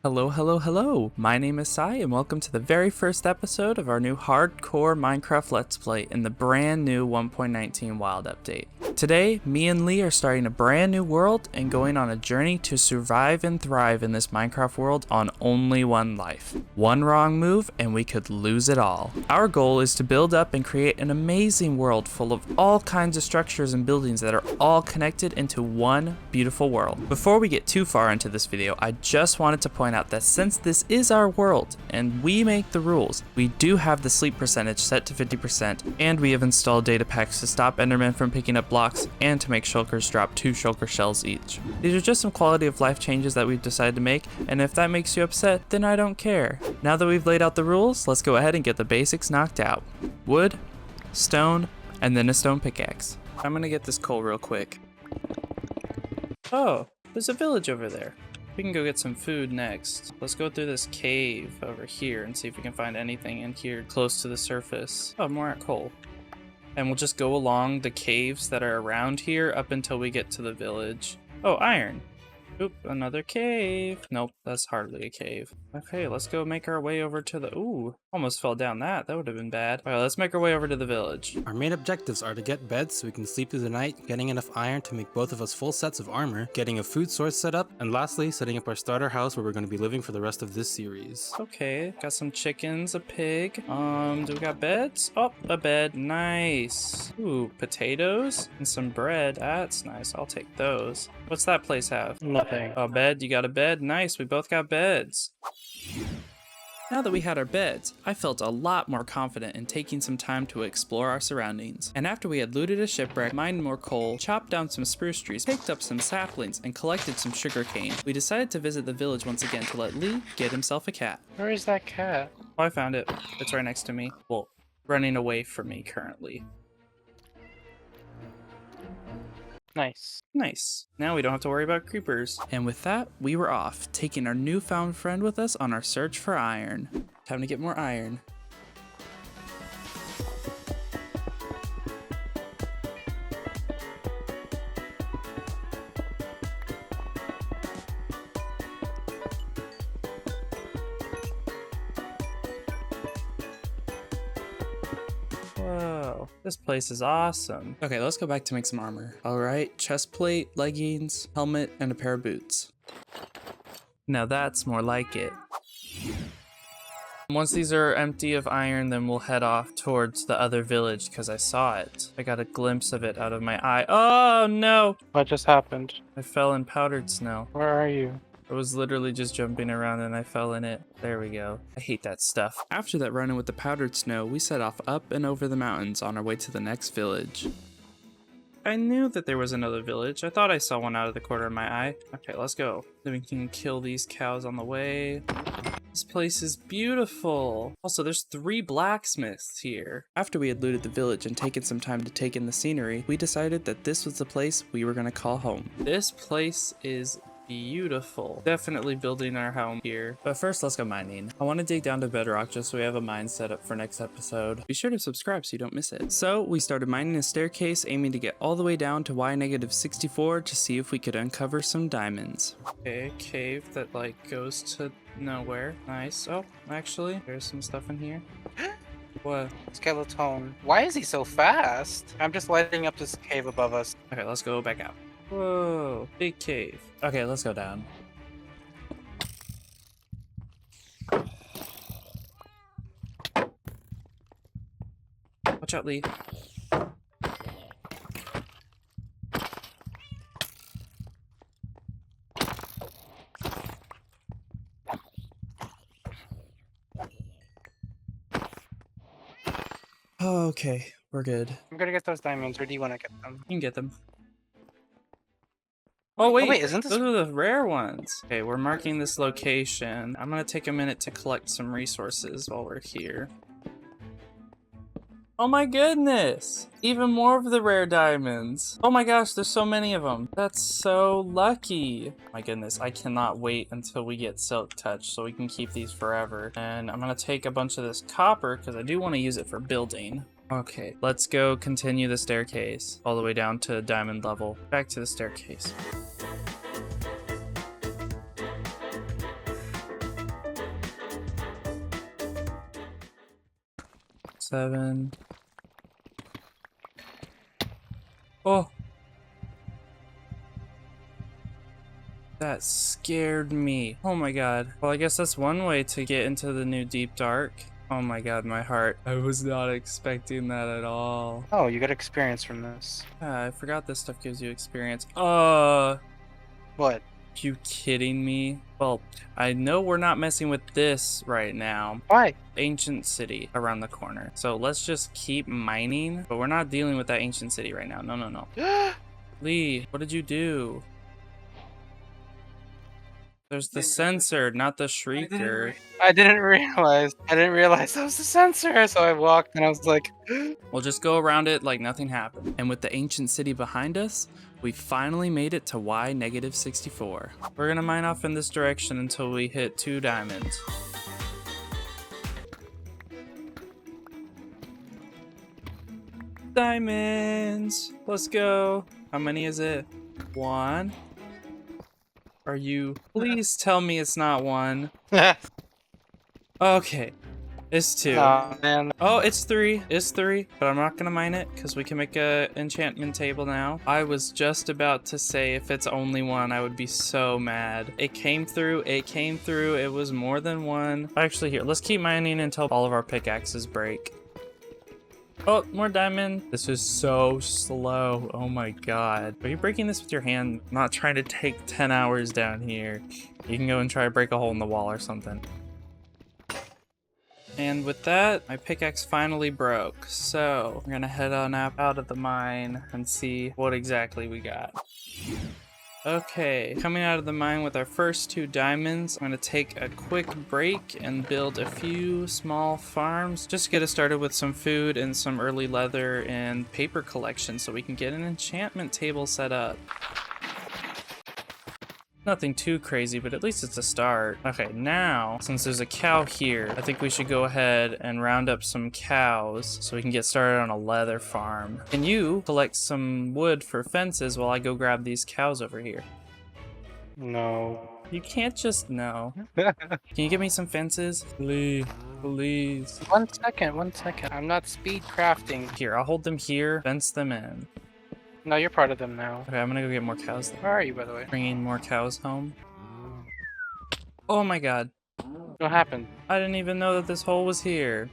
Hello, hello, hello! My name is Sai, and welcome to the very first episode of our new hardcore Minecraft Let's Play in the brand new 1.19 Wild Update. Today, me and Lee are starting a brand new world and going on a journey to survive and thrive in this Minecraft world on only one life. One wrong move and we could lose it all. Our goal is to build up and create an amazing world full of all kinds of structures and buildings that are all connected into one beautiful world. Before we get too far into this video, I just wanted to point out that since this is our world and we make the rules, we do have the sleep percentage set to 50%, and we have installed data packs to stop Endermen from picking up blocks and to make shulkers drop 2 shulker shells each. These are just some quality of life changes that we've decided to make, and if that makes you upset, then I don't care. Now that we've laid out the rules, let's go ahead and get the basics knocked out. Wood, stone, and then a stone pickaxe. I'm gonna get this coal real quick. Oh, there's a village over there. We can go get some food next. Let's go through this cave over here and see if we can find anything in here close to the surface. Oh, more coal. And we'll just go along the caves that are around here up until we get to the village. Oh, iron. Oop, another cave. Nope, that's hardly a cave. Okay, let's go make our way over to the... Ooh, almost fell down that. That would have been bad. Alright, let's make our way over to the village. Our main objectives are to get beds so we can sleep through the night, getting enough iron to make both of us full sets of armor, getting a food source set up, and lastly, setting up our starter house where we're going to be living for the rest of this series. Okay, got some chickens, a pig. Do we got beds? Oh, a bed. Nice. Ooh, potatoes and some bread. That's nice. I'll take those. What's that place have? Nothing. A bed? You got a bed? Nice. We both got beds. Now that we had our beds, I felt a lot more confident in taking some time to explore our surroundings. And after we had looted a shipwreck, mined more coal, chopped down some spruce trees, picked up some saplings, and collected some sugarcane, we decided to visit the village once again to let Lee get himself a cat. Where is that cat? Oh, I found it. It's right next to me. Well, running away from me currently. Nice. Nice. Now we don't have to worry about creepers. And with that, we were off, taking our newfound friend with us on our search for iron. Time to get more iron. Whoa, this place is awesome. Okay, let's go back to make some armor. All right, chest plate, leggings, helmet, and a pair of boots. Now that's more like it. Once these are empty of iron, then we'll head off towards the other village because I saw it. I got a glimpse of it out of my eye. Oh no! What just happened? I fell in powdered snow. Where are you? I was literally just jumping around and I fell in it. There we go. I hate that stuff. After that run-in with the powdered snow, we set off up and over the mountains on our way to the next village. I knew that there was another village. I thought I saw one out of the corner of my eye. Okay, let's go. Then we can kill these cows on the way. This place is beautiful. Also, there's 3 blacksmiths here. After we had looted the village and taken some time to take in the scenery, we decided that this was the place we were gonna call home. This place is beautiful. Definitely building our home here. But first, let's go mining. I want to dig down to bedrock just so we have a mine set up for next episode. Be sure to subscribe so you don't miss it. So we started mining a staircase, aiming to get all the way down to Y-64 to see if we could uncover some diamonds. Okay, cave that like goes to nowhere. Nice. Oh, actually, there's some stuff in here. What? Skeleton. Why is he so fast? I'm just lighting up this cave above us. Okay, let's go back out. Whoa, big cave. Okay, let's go down. Watch out, Lee. Okay, we're good. I'm gonna get those diamonds, or do you want to get them? You can get them. Oh wait, isn't this... those are the rare ones. Okay, we're marking this location. I'm gonna take a minute to collect some resources while we're here. Oh my goodness! Even more of the rare diamonds. Oh my gosh, there's so many of them. That's so lucky. My goodness, I cannot wait until we get Silk Touch so we can keep these forever. And I'm gonna take a bunch of this copper because I do want to use it for building. Okay, let's go continue the staircase all the way down to diamond level. Back to the staircase. 7. Oh. That scared me. Oh my god. Well, I guess that's one way to get into the new deep dark. Oh my god, my heart. I was not expecting that at all. Oh, you got experience from this. I forgot this stuff gives you experience. What? You kidding me? Well, I know we're not messing with this right now. Why? Ancient city around the corner. So let's just keep mining, but we're not dealing with that ancient city right now. No, no, no. Lee, what did you do? There's the sensor, not the shrieker. I didn't realize that was the sensor. So I walked and I was like, We'll just go around it like nothing happened. And with the ancient city behind us, we finally made it to Y-64. We're gonna mine off in this direction until we hit 2 diamonds. Diamonds! Let's go. How many is it? 1. Are you? Please tell me it's not 1. Okay. It's 2. oh man. Oh, it's 3. It's 3, but I'm not gonna mine it because we can make a enchantment table now. I was just about to say if it's only 1, I would be so mad. It came through. It came through. It was more than 1. Actually, here, let's keep mining until all of our pickaxes break. Oh, more diamond. This is so slow. Oh my god. Are you breaking this with your hand? I'm not trying to take 10 hours down here. You can go and try to break a hole in the wall or something. And with that, my pickaxe finally broke. So we're gonna head on up out of the mine and see what exactly we got. Okay, coming out of the mine with our first 2 diamonds. I'm gonna take a quick break and build a few small farms. Just to get us started with some food and some early leather and paper collection so we can get an enchantment table set up. Nothing too crazy, but at least it's a start. Okay, now, since there's a cow here, I think we should go ahead and round up some cows so we can get started on a leather farm. Can you collect some wood for fences while I go grab these cows over here? No. You can't just no. Can you give me some fences? Please, please. 1 second. I'm not speed crafting. Here, I'll hold them here, fence them in. No, you're part of them now. Okay, I'm gonna go get more cows then. Where are you, by the way? Bringing more cows home. Oh my god. What happened? I didn't even know that this hole was here.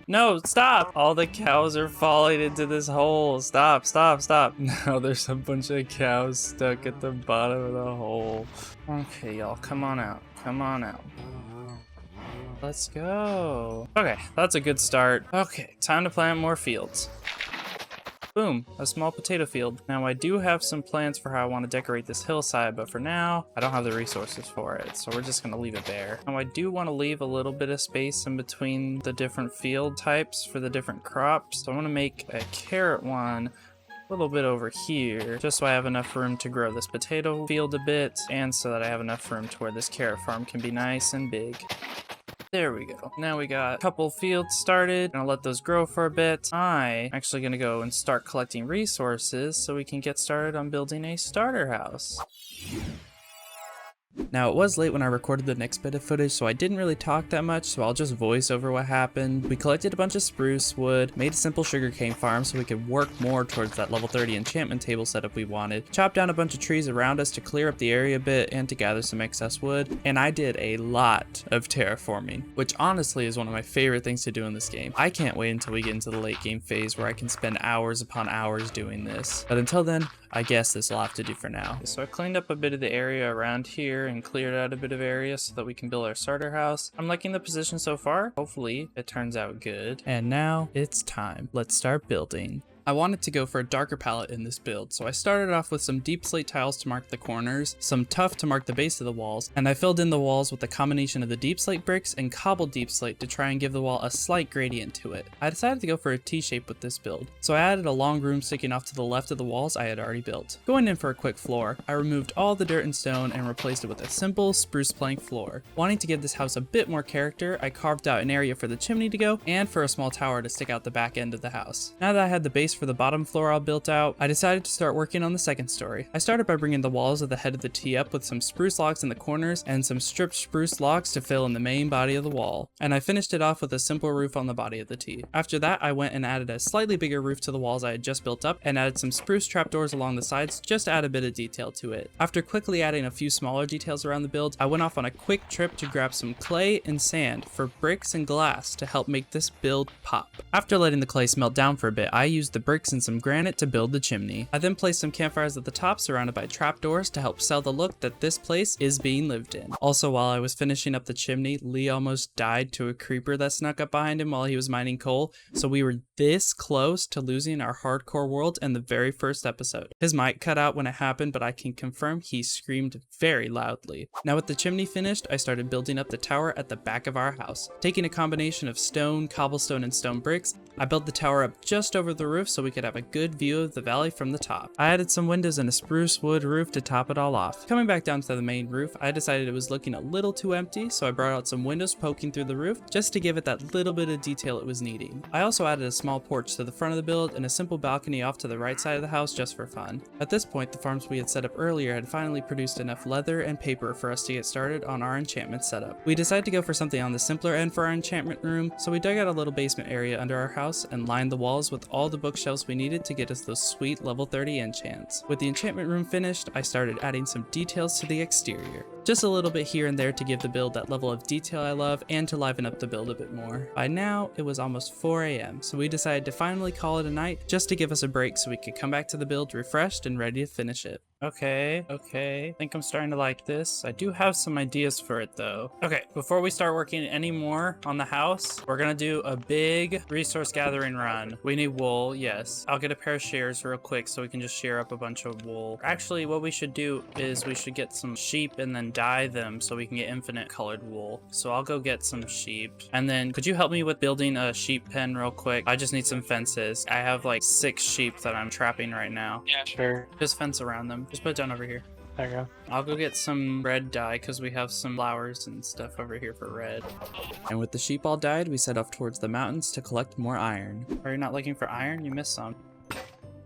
No, stop! All the cows are falling into this hole. Stop, stop, stop. Now there's a bunch of cows stuck at the bottom of the hole. Okay, y'all, come on out. Come on out. Let's go. Okay, that's a good start. Okay, time to plant more fields. Boom, a small potato field. Now I do have some plans for how I want to decorate this hillside, but for now, I don't have the resources for it, so we're just going to leave it there. Now I do want to leave a little bit of space in between the different field types for the different crops. So I want to make a carrot one a little bit over here, just so I have enough room to grow this potato field a bit, and so that I have enough room to where this carrot farm can be nice and big. There we go. Now we got a couple fields started. I'll let those grow for a bit. I'm actually gonna go and start collecting resources so we can get started on building a starter house. Now it was late when I recorded the next bit of footage, so I didn't really talk that much, so I'll just voice over what happened. We collected a bunch of spruce wood, made a simple sugarcane farm so we could work more towards that level 30 enchantment table setup we wanted, chopped down a bunch of trees around us to clear up the area a bit and to gather some excess wood, and I did a lot of terraforming, which honestly is one of my favorite things to do in this game. I can't wait until we get into the late game phase where I can spend hours upon hours doing this, but until then, I guess this will have to do for now. So I cleaned up a bit of the area around here and cleared out a bit of area so that we can build our starter house. I'm liking the position so far. Hopefully it turns out good. And now it's time. Let's start building. I wanted to go for a darker palette in this build, so I started off with some deep slate tiles to mark the corners, some tuff to mark the base of the walls, and I filled in the walls with a combination of the deep slate bricks and cobbled deep slate to try and give the wall a slight gradient to it. I decided to go for a T-shape with this build, so I added a long room sticking off to the left of the walls I had already built. Going in for a quick floor, I removed all the dirt and stone and replaced it with a simple spruce plank floor. Wanting to give this house a bit more character, I carved out an area for the chimney to go and for a small tower to stick out the back end of the house. Now that I had the base base for the bottom floor all built out, I decided to start working on the second story. I started by bringing the walls of the head of the T up with some spruce logs in the corners and some stripped spruce logs to fill in the main body of the wall. And I finished it off with a simple roof on the body of the T. After that, I went and added a slightly bigger roof to the walls I had just built up and added some spruce trapdoors along the sides just to add a bit of detail to it. After quickly adding a few smaller details around the build, I went off on a quick trip to grab some clay and sand for bricks and glass to help make this build pop. After letting the clay smelt down for a bit, I used the bricks and some granite to build the chimney. I then placed some campfires at the top surrounded by trapdoors to help sell the look that this place is being lived in. Also, while I was finishing up the chimney, Lee almost died to a creeper that snuck up behind him while he was mining coal, so we were this close to losing our hardcore world in the very first episode. His mic cut out when it happened, but I can confirm he screamed very loudly. Now with the chimney finished, I started building up the tower at the back of our house. Taking a combination of stone, cobblestone, and stone bricks, I built the tower up just over the roof so we could have a good view of the valley from the top. I added some windows and a spruce wood roof to top it all off. Coming back down to the main roof, I decided it was looking a little too empty, so I brought out some windows poking through the roof just to give it that little bit of detail it was needing. I also added a small porch to the front of the build and a simple balcony off to the right side of the house just for fun. At this point, the farms we had set up earlier had finally produced enough leather and paper for us to get started on our enchantment setup. We decided to go for something on the simpler end for our enchantment room, so we dug out a little basement area under our house and lined the walls with all the bookshelves we needed to get us those sweet level 30 enchants. With the enchantment room finished, I started adding some details to the exterior. Just a little bit here and there to give the build that level of detail I love and to liven up the build a bit more. By now, it was almost 4 AM, so we decided to finally call it a night just to give us a break so we could come back to the build refreshed and ready to finish it. Okay. I think I'm starting to like this. I do have some ideas for it though. Okay, before we start working any more on the house, we're gonna do a big resource gathering run. We need wool, yes. I'll get a pair of shears real quick so we can just shear up a bunch of wool. Actually, what we should do is we should get some sheep and then dye them so we can get infinite colored wool. So I'll go get some sheep. And then could you help me with building a sheep pen real quick? I just need some fences. I have like 6 sheep that I'm trapping right now. Yeah, sure. Just fence around them. Just put it down over here. There you go. I'll go get some red dye because we have some flowers and stuff over here for red. And with the sheep all dyed, we set off towards the mountains to collect more iron. Are you not looking for iron? You missed some.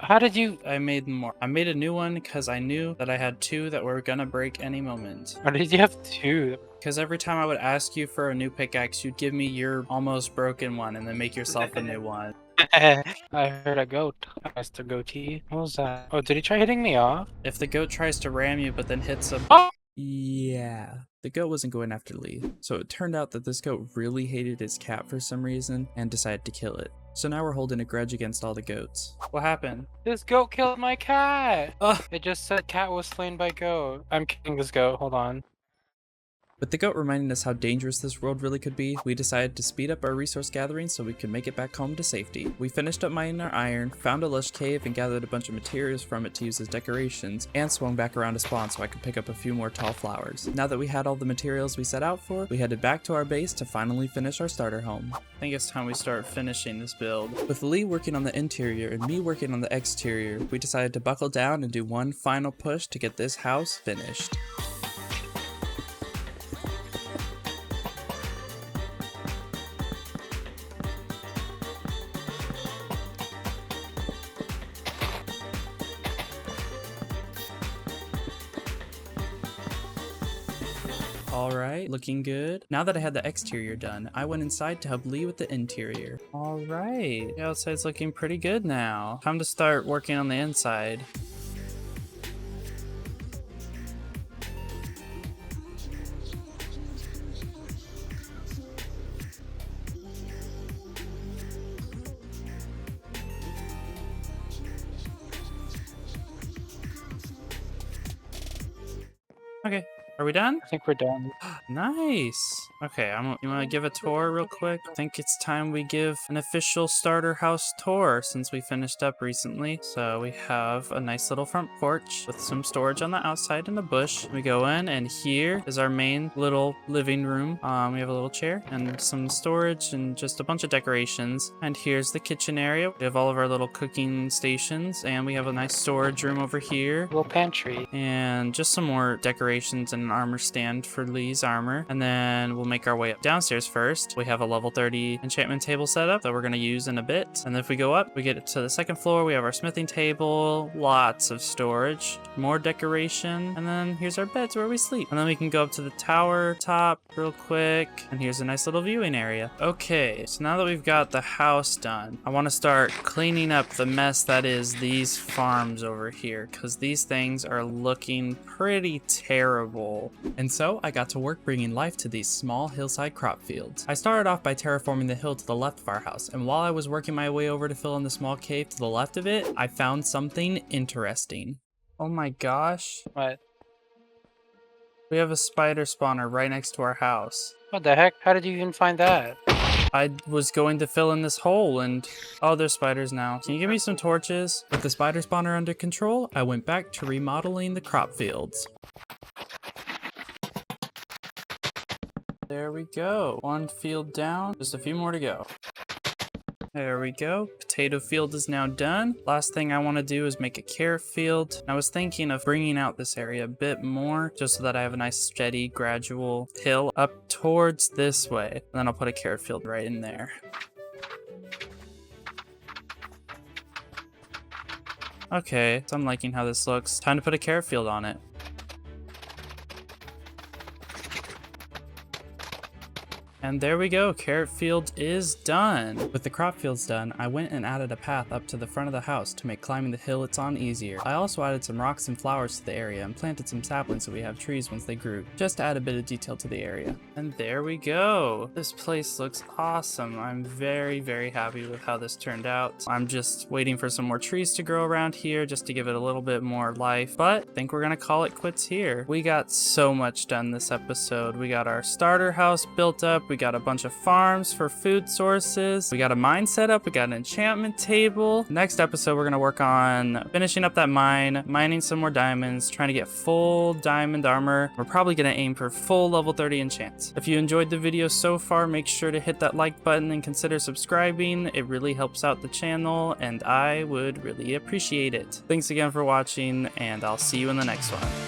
How did you... I made more. I made a new one because I knew that I had 2 that were gonna break any moment. How did you have 2? Because every time I would ask you for a new pickaxe, you'd give me your almost broken one and then make yourself a new one. I heard a goat. Mr. Goatee. What was that? Oh, did he try hitting me off? If the goat tries to ram you but then hits a... Oh! Yeah. The goat wasn't going after Lee. So it turned out that this goat really hated his cat for some reason and decided to kill it. So now we're holding a grudge against all the goats. What happened? This goat killed my cat! Ugh. It just said cat was slain by goat. I'm killing this goat. Hold on. With the goat reminding us how dangerous this world really could be, we decided to speed up our resource gathering so we could make it back home to safety. We finished up mining our iron, found a lush cave and gathered a bunch of materials from it to use as decorations, and swung back around to spawn so I could pick up a few more tall flowers. Now that we had all the materials we set out for, we headed back to our base to finally finish our starter home. I think it's time we start finishing this build. With Lee working on the interior and me working on the exterior, we decided to buckle down and do one final push to get this house finished. Alright, looking good. Now that I had the exterior done, I went inside to help Lee with the interior. Alright, the outside's looking pretty good now. Time to start working on the inside. Okay, are we done? I think we're done. Nice. Okay, you want to give a tour real quick? I think it's time we give an official starter house tour since we finished up recently. So we have a nice little front porch with some storage on the outside and a bush. We go in and here is our main little living room. We have a little chair and some storage and just a bunch of decorations. And here's the kitchen area. We have all of our little cooking stations and we have a nice storage room over here. Little pantry. And just some more decorations and an armor stand for Lee's armor. armor, and then we'll make our way up downstairs first. We have a level 30 enchantment table set up that we're going to use in a bit. And then if we go up, we get to the second floor. We have our smithing table, lots of storage, more decoration, and then here's our beds where we sleep. And then we can go up to the tower top real quick, and here's a nice little viewing area. Okay, so now that we've got the house done, I want to start cleaning up the mess that is these farms over here, because these things are looking pretty terrible. And so I got to work bringing life to these small hillside crop fields. I started off by terraforming the hill to the left of our house, and while I was working my way over to fill in the small cave to the left of it, I found something interesting. Oh my gosh. What? We have a spider spawner right next to our house. What the heck? How did you even find that? I was going to fill in this hole and... oh, there's spiders now. Can you give me some torches? With the spider spawner under control, I went back to remodeling the crop fields. There we go. One field down. Just a few more to go. There we go. Potato field is now done. Last thing I want to do is make a carrot field. I was thinking of bringing out this area a bit more just so that I have a nice steady gradual hill up towards this way. And then I'll put a carrot field right in there. Okay, so I'm liking how this looks. Time to put a carrot field on it. And there we go, carrot field is done. With the crop fields done, I went and added a path up to the front of the house to make climbing the hill it's on easier. I also added some rocks and flowers to the area and planted some saplings so we have trees once they grew, just to add a bit of detail to the area. And there we go. This place looks awesome. I'm very, very happy with how this turned out. I'm just waiting for some more trees to grow around here just to give it a little bit more life, but I think we're gonna call it quits here. We got so much done this episode. We got our starter house built up. We got a bunch of farms for food sources. We got a mine set up. We got an enchantment table. Next episode, we're going to work on finishing up that mine, mining some more diamonds, trying to get full diamond armor. We're probably going to aim for full level 30 enchants. If you enjoyed the video so far, make sure to hit that like button and consider subscribing. It really helps out the channel and I would really appreciate it. Thanks again for watching and I'll see you in the next one.